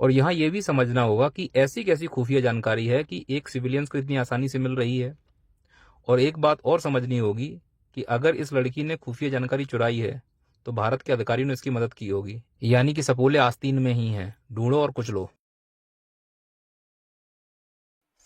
और यहाँ ये भी समझना होगा कि ऐसी कैसी खुफिया जानकारी है कि एक सिविलियंस को इतनी आसानी से मिल रही है। और एक बात और समझनी होगी कि अगर इस लड़की ने खुफिया जानकारी चुराई है तो भारत के अधिकारियों ने इसकी मदद की होगी, यानी कि सपोले आस्तीन में ही हैं, ढूंढो और कुछ लो।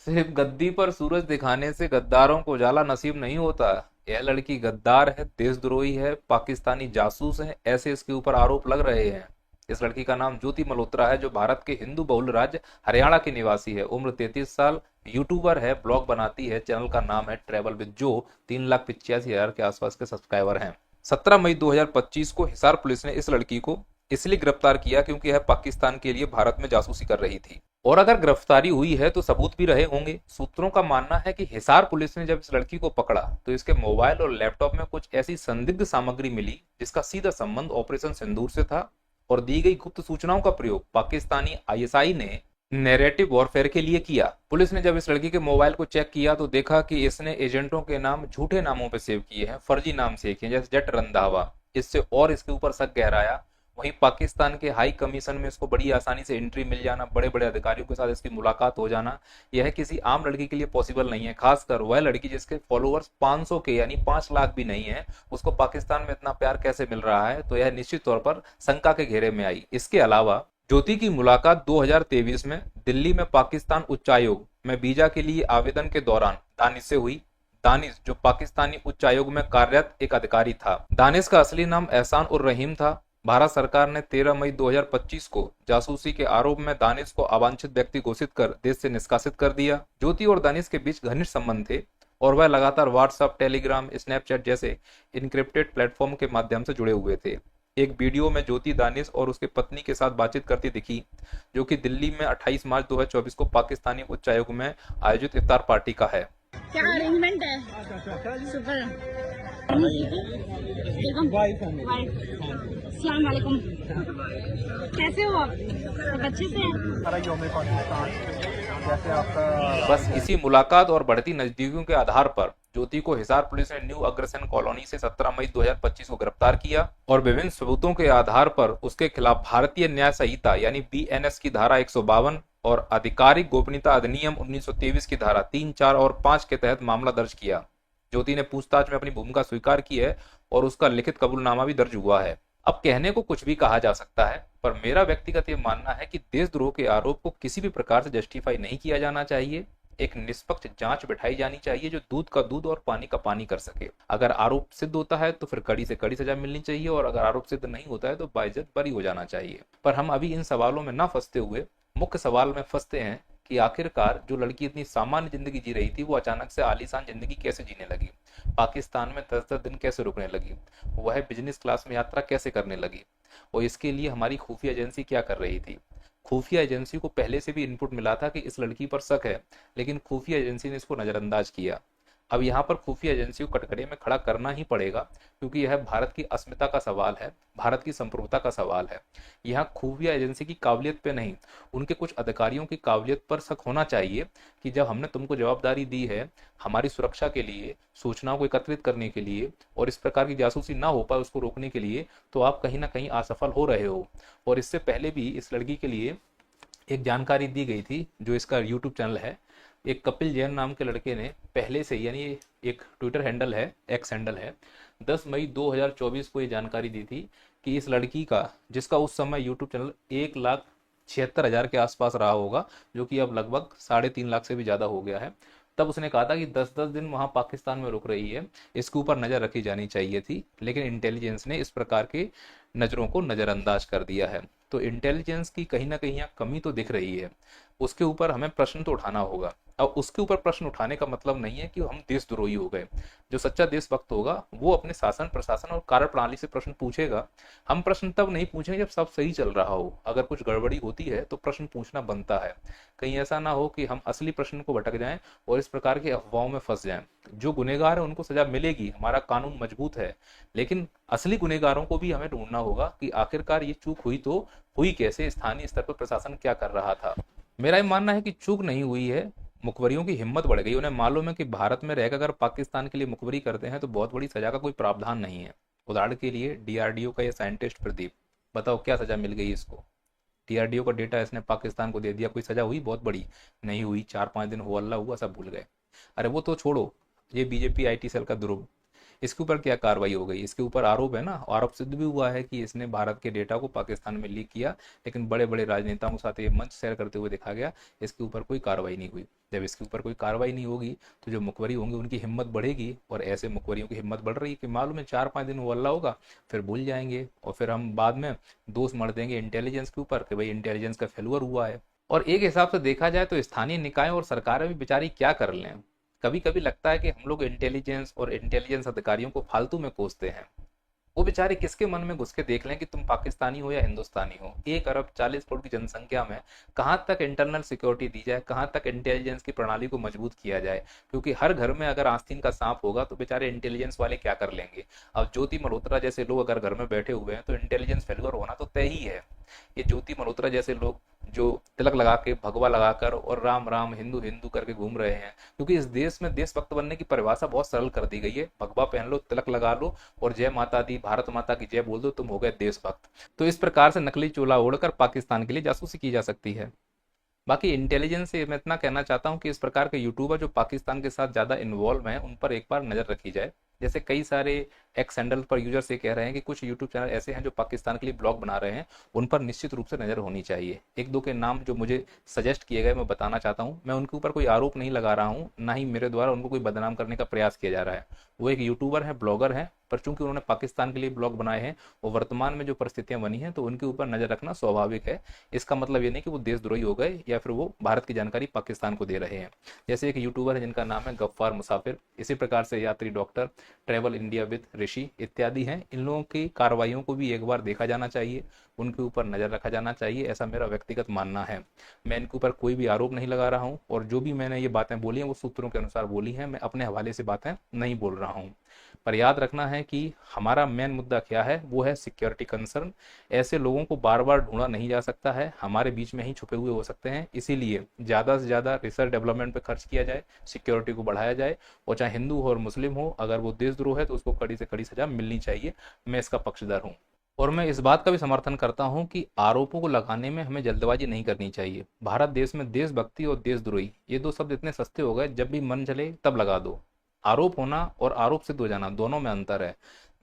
सिर्फ गद्दी पर सूरज दिखाने से गद्दारों को उजाला नसीब नहीं होता। यह लड़की गद्दार है, देशद्रोही है, पाकिस्तानी जासूस है, ऐसे इसके ऊपर आरोप लग रहे हैं। इस लड़की का नाम ज्योति मल्होत्रा है, जो भारत के हिंदू बहुल राज्य हरियाणा की निवासी है। उम्र 33 साल, यूट्यूबर है, ब्लॉग बनाती है। चैनल का नाम है ट्रेवल विद जो। 3,85,000 के आसपास के सब्सक्राइबर हैं। 17 मई 2025 को हिसार पुलिस ने इस लड़की को इसलिए गिरफ्तार किया क्योंकि यह पाकिस्तान के लिए भारत में जासूसी कर रही थी। और अगर गिरफ्तारी हुई है तो सबूत भी रहे होंगे। सूत्रों का मानना है कि हिसार पुलिस ने जब इस लड़की को पकड़ा तो इसके मोबाइल और लैपटॉप में कुछ ऐसी संदिग्ध सामग्री मिली जिसका सीधा संबंध ऑपरेशन सिंदूर से था। और दी गई गुप्त सूचनाओं का प्रयोग पाकिस्तानी आईएसआई ने नैरेटिव वॉरफेयर के लिए किया। पुलिस ने जब इस लड़की के मोबाइल को चेक किया तो देखा कि इसने एजेंटों के नाम झूठे नामों पर सेव किए हैं, फर्जी नाम सेव किए जैसे जट रंधावा। इससे और इसके ऊपर शक गहराया। वहीं पाकिस्तान के हाई कमीशन में इसको बड़ी आसानी से एंट्री मिल जाना, बड़े बड़े अधिकारियों के साथ इसकी मुलाकात हो जाना, यह किसी आम लड़की के लिए पॉसिबल नहीं है। खासकर वह लड़की जिसके फॉलोअर्स 500 के यानी 5 लाख भी नहीं है, उसको पाकिस्तान में इतना प्यार कैसे मिल रहा है, तो यह निश्चित तौर पर शंका के घेरे में आई। इसके अलावा ज्योति की मुलाकात 2023 में दिल्ली में पाकिस्तान उच्चायोग में वीजा के लिए आवेदन के दौरान दानिश से हुई। दानिश जो पाकिस्तानी उच्चायोग में कार्यरत एक अधिकारी था। दानिश का असली नाम एहसान उर रहीम था। भारत सरकार ने 13 मई 2025 को जासूसी के आरोप में दानिश को अवांछित व्यक्ति घोषित कर देश से निष्कासित कर दिया। ज्योति और दानिश के बीच घनिष्ठ संबंध थे और वह लगातार व्हाट्सएप, टेलीग्राम, स्नैपचैट जैसे इनक्रिप्टेड प्लेटफॉर्म के माध्यम से जुड़े हुए थे। एक वीडियो में ज्योति दानिश और उसके पत्नी के साथ बातचीत करती दिखी, जो कि दिल्ली में 28 मार्च 2024 को पाकिस्तानी उच्चायोग में आयोजित इफ्तार पार्टी का है। क्या अरेंजमेंट है? सुपर। अस्सलाम वालेकुम। कैसे हो आप? सब अच्छे से हैं? जैसे आपका बस इसी मुलाकात और बढ़ती नजदीकियों के आधार पर ज्योति को हिसार पुलिस ने न्यू अग्रसेन कॉलोनी से 17 मई 2025 को गिरफ्तार किया और विभिन्न सबूतों के आधार पर उसके खिलाफ भारतीय न्याय संहिता यानी बीएनएस की धारा 152 और आधिकारिक गोपनीयता अधिनियम 1923 की धारा 3, 4 और 5 के तहत मामला दर्ज किया। ज्योति ने पूछताछ में अपनी भूमिका स्वीकार की है और उसका लिखित कबूलनामा भी दर्ज हुआ है। अब कहने को कुछ भी कहा जा सकता है, पर मेरा व्यक्तिगत ये मानना है कि देशद्रोह के आरोप को किसी भी प्रकार से जस्टिफाई नहीं किया जाना चाहिए। एक निष्पक्ष जांच बिठाई जानी चाहिए जो दूध का दूध और पानी का पानी कर सके। अगर आरोप सिद्ध होता है तो फिर कड़ी से कड़ी सजा मिलनी चाहिए और अगर आरोप सिद्ध नहीं होता है तो बाइज्जत बरी हो जाना चाहिए। पर हम अभी इन सवालों में ना फंसते हुए मुख्य सवाल में फंसते हैं कि आखिरकार जो लड़की इतनी सामान्य जिंदगी जी रही थी वो अचानक से आलीशान जिंदगी कैसे जीने लगी, पाकिस्तान में 10-10 दिन कैसे रुकने लगी, वह बिजनेस क्लास में यात्रा कैसे करने लगी, और इसके लिए हमारी खुफिया एजेंसी क्या कर रही थी। खुफिया एजेंसी को पहले से भी इनपुट मिला था कि इस लड़की पर शक है, लेकिन खुफिया एजेंसी ने इसको नजरअंदाज किया। अब यहाँ पर खुफिया एजेंसी को कटघरे में खड़ा करना ही पड़ेगा, क्योंकि यह भारत की अस्मिता का सवाल है, भारत की संप्रभुता का सवाल है। यहाँ खुफिया एजेंसी की काबिलियत पे नहीं, उनके कुछ अधिकारियों की काबिलियत पर शक होना चाहिए कि जब हमने तुमको जवाबदारी दी है हमारी सुरक्षा के लिए, सूचनाओं को एकत्रित करने के लिए और इस प्रकार की जासूसी ना हो पाए उसको रोकने के लिए, तो आप कहीं ना कहीं असफल हो रहे हो। और इससे पहले भी इस लड़की के लिए एक जानकारी दी गई थी, जो इसका यूट्यूब चैनल है, एक कपिल जैन नाम के लड़के ने पहले से, यानी एक ट्विटर हैंडल है, एक्स हैंडल है, 10 मई 2024 को ये जानकारी दी थी कि इस लड़की का, जिसका उस समय यूट्यूब चैनल 1,76,000 के आसपास रहा होगा, जो कि अब लगभग 3.5 लाख से भी ज़्यादा हो गया है, तब उसने कहा था कि 10-10 दिन वहाँ पाकिस्तान में रुक रही है, इसके ऊपर नज़र रखी जानी चाहिए थी, लेकिन इंटेलिजेंस ने इस प्रकार के नज़रों को नज़रअंदाज कर दिया है। तो इंटेलिजेंस की कहीं ना कहीं यहाँ कमी तो दिख रही है, उसके ऊपर हमें प्रश्न तो उठाना होगा। अब उसके ऊपर प्रश्न उठाने का मतलब नहीं है कि हम देशद्रोही हो गए। जो सच्चा देशभक्त होगा वो अपने शासन, प्रशासन और कार्य प्रणाली से प्रश्न पूछेगा। हम प्रश्न तब नहीं पूछेंगे जब सब सही चल रहा हो। अगर कुछ गड़बड़ी होती है तो प्रश्न पूछना बनता है। कहीं ऐसा ना हो कि हम असली प्रश्न को भटक जाएं और इस प्रकार की अफवाहों में फंस जाएं। जो गुनहगार है उनको सजा मिलेगी, हमारा कानून मजबूत है, लेकिन असली गुनहगारों को भी हमें ढूंढना होगा कि आखिरकार ये चूक हुई तो हुई कैसे, स्थानीय स्तर पर प्रशासन क्या कर रहा था। मेरा ये मानना है कि चूक नहीं हुई है, मुखबरियों की हिम्मत बढ़ गई। उन्हें मालूम है कि भारत में रहकर अगर पाकिस्तान के लिए मुखबरी करते हैं तो बहुत बड़ी सजा का कोई प्रावधान नहीं है। उदाहरण के लिए डीआरडीओ का ये साइंटिस्ट प्रदीप, बताओ क्या सजा मिल गई इसको। DRDO का डेटा इसने पाकिस्तान को दे दिया, कोई सजा हुई? बहुत बड़ी नहीं हुई, 4-5 दिन हो अल्लाह हुआ, सब भूल गए। अरे वो तो छोड़ो, ये बीजेपी IT सेल का ध्रुव, इसके ऊपर क्या कार्रवाई हो गई? इसके ऊपर आरोप है ना, आरोप सिद्ध भी हुआ है कि इसने भारत के डेटा को पाकिस्तान में लीक किया, लेकिन बड़े बड़े राजनेताओं के साथ ये मंच शेयर करते हुए देखा गया। इसके ऊपर कोई कार्रवाई नहीं हुई। जब इसके ऊपर कोई कार्रवाई नहीं होगी तो जो मुखबरी होंगे उनकी हिम्मत बढ़ेगी, और ऐसे मुखबरियों की हिम्मत बढ़ रही है कि मालूम है 4-5 दिन वो अल्लाह होगा, फिर भूल जाएंगे, और फिर हम बाद में दोष मढ़ देंगे इंटेलिजेंस के ऊपर कि भाई इंटेलिजेंस का फेल्यूर हुआ है। और एक हिसाब से देखा जाए तो स्थानीय निकाय और सरकारें भी बेचारी क्या कर लें। कभी कभी लगता है कि हम लोग इंटेलिजेंस और इंटेलिजेंस अधिकारियों को फालतू में कोसते हैं। वो बेचारे किसके मन में घुस के देख लें कि तुम पाकिस्तानी हो या हिंदुस्तानी हो। 1 अरब 40 करोड़ की जनसंख्या में कहाँ तक इंटरनल सिक्योरिटी दी जाए, कहाँ तक इंटेलिजेंस की प्रणाली को मजबूत किया जाए, क्योंकि हर घर में अगर आस्तीन का सांप होगा तो बेचारे इंटेलिजेंस वाले क्या कर लेंगे। अब ज्योति मल्होत्रा जैसे लोग अगर घर में बैठे हुए हैं तो इंटेलिजेंस फेल्यूर होना तो तय ही है। ये ज्योति मल्होत्रा जैसे लोग जो तिलक लगा के, भगवा लगाकर और राम राम हिंदू हिंदू करके घूम रहे हैं, क्योंकि इस देश में देशभक्त बनने की परिभाषा बहुत सरल कर दी गई है। भगवा पहन लो, तिलक लगा लो और जय माता दी, भारत माता की जय बोल दो, तुम हो गए देशभक्त। तो इस प्रकार से नकली चोला ओढ़कर पाकिस्तान के लिए जासूसी की जा सकती है। बाकी इंटेलिजेंस से मैं इतना कहना चाहता हूं कि इस प्रकार के यूट्यूबर जो पाकिस्तान के साथ ज्यादा इन्वॉल्व हैं उन पर एक बार नजर रखी जाए। जैसे कई सारे एक्स हैंडल पर यूजर्स ये कह रहे हैं कि कुछ यूट्यूब चैनल ऐसे हैं जो पाकिस्तान के लिए ब्लॉग बना रहे हैं, उन पर निश्चित रूप से नजर होनी चाहिए। 1-2 के नाम जो मुझे सजेस्ट किए गए मैं बताना चाहता हूं। मैं उनके ऊपर कोई आरोप नहीं लगा रहा हूं, ना ही मेरे द्वारा उनको कोई बदनाम करने का प्रयास किया जा रहा है। वो एक यूट्यूबर है, ब्लॉगर है, पर चूंकि उन्होंने पाकिस्तान के लिए ब्लॉग बनाए हैं और वर्तमान में जो परिस्थितियां बनी हैं तो उनके ऊपर नजर रखना स्वाभाविक है। इसका मतलब ये नहीं कि वो देशद्रोही हो गए या फिर वो भारत की जानकारी पाकिस्तान को दे रहे हैं। जैसे एक यूट्यूबर है जिनका नाम है गफ्फार मुसाफिर, इसी प्रकार से यात्री डॉक्टर, ट्रैवल इंडिया विद ऋषि इत्यादि हैं। इन लोगों की कार्रवाइयों को भी एक बार देखा जाना चाहिए, उनके ऊपर नजर रखा जाना चाहिए, ऐसा मेरा व्यक्तिगत मानना है। मैं इनके ऊपर कोई भी आरोप नहीं लगा रहा हूं, और जो भी मैंने ये बातें बोली हैं वो सूत्रों के अनुसार बोली हैं, मैं अपने हवाले से बातें नहीं बोल रहा हूं। पर याद रखना है कि हमारा मेन मुद्दा क्या है, वो है सिक्योरिटी कंसर्न। ऐसे लोगों को बार बार ढूंढा नहीं जा सकता है, हमारे बीच में ही छुपे हुए हो सकते हैं। इसीलिए ज्यादा से ज्यादा रिसर्च डेवलपमेंट पे खर्च किया जाए, सिक्योरिटी को बढ़ाया जाए, और चाहे हिंदू हो और मुस्लिम हो, अगर वो देशद्रोह है तो उसको कड़ी से कड़ी सजा मिलनी चाहिए। मैं इसका पक्षधर हूँ। और मैं इस बात का भी समर्थन करता हूं कि आरोपों को लगाने में हमें जल्दबाजी नहीं करनी चाहिए। भारत देश में देशभक्ति और देशद्रोही ये 2 शब्द इतने सस्ते हो गए, जब भी मन चले तब लगा दो। आरोप होना और आरोप सिद्ध हो जाना, दोनों में अंतर है।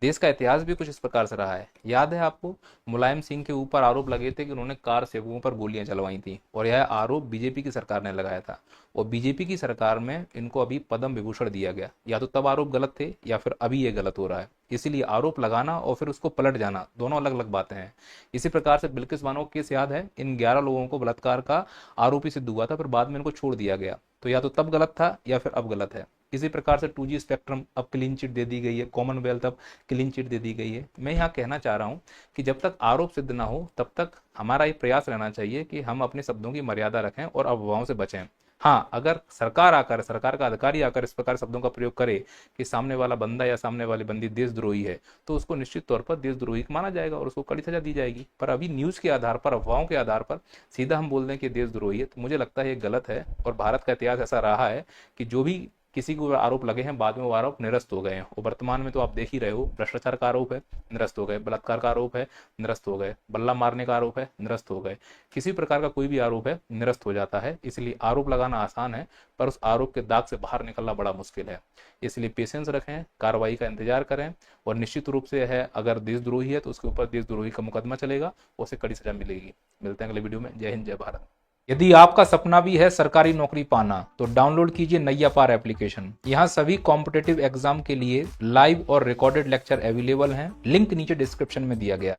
देश का इतिहास भी कुछ इस प्रकार से रहा है। याद है आपको, मुलायम सिंह के ऊपर आरोप लगे थे कि उन्होंने कार सेवकों पर गोलियां चलवाई थी, और यह आरोप बीजेपी की सरकार ने लगाया था, और बीजेपी की सरकार में इनको अभी पद्म विभूषण दिया गया। या तो तब आरोप गलत थे या फिर अभी ये गलत हो रहा है। इसीलिए आरोप लगाना और फिर उसको पलट जाना, दोनों अलग अलग बातें हैं। इसी प्रकार से बिल्किस बानो केस याद है, इन 11 लोगों को बलात्कार का आरोपी सिद्ध हुआ था, फिर बाद में इनको छोड़ दिया गया। तो या तो तब गलत था या फिर अब गलत है। इसी प्रकार से 2G स्पेक्ट्रम अब क्लीन चिट दे दी गई है, कॉमनवेल्थ अब क्लीन चिट दे दी गई है। मैं यहाँ कहना चाह रहा हूँ कि जब तक आरोप सिद्ध ना हो तब तक हमारा ये प्रयास रहना चाहिए कि हम अपने शब्दों की मर्यादा रखें और अफवाहों से बचें। हाँ, अगर सरकार का अधिकारी आकर इस प्रकार शब्दों का प्रयोग करे कि सामने वाला बंदा या सामने वाली बंदी देशद्रोही है, तो उसको निश्चित तौर पर देशद्रोही माना जाएगा और उसको कड़ी सजा दी जाएगी। पर अभी न्यूज के आधार पर, अफवाहों के आधार पर सीधा हम बोल दें कि देशद्रोही है, तो मुझे लगता है ये गलत है। और भारत का इतिहास ऐसा रहा है कि जो भी किसी को आरोप लगे हैं, बाद में वो आरोप निरस्त हो गए हैं। और वर्तमान में तो आप देख ही रहे हो, भ्रष्टाचार का आरोप है, निरस्त हो गए, बलात्कार का आरोप है, निरस्त हो गए, बल्ला मारने का आरोप है, निरस्त हो गए। किसी प्रकार का कोई भी आरोप है, निरस्त हो जाता है। इसलिए आरोप लगाना आसान है, पर उस आरोप के दाग से बाहर निकलना बड़ा मुश्किल है। इसलिए पेशेंस रखें, कार्रवाई का इंतजार करें, और निश्चित रूप से है अगर देशद्रोही है तो उसके ऊपर देशद्रोही का मुकदमा चलेगा, उसे कड़ी सजा मिलेगी। मिलते हैं अगले वीडियो में। जय हिंद, जय भारत। यदि आपका सपना भी है सरकारी नौकरी पाना, तो डाउनलोड कीजिए नैया पार एप्लीकेशन। यहाँ सभी कॉम्पिटिटिव एग्जाम के लिए लाइव और रिकॉर्डेड लेक्चर अवेलेबल हैं। लिंक नीचे डिस्क्रिप्शन में दिया गया।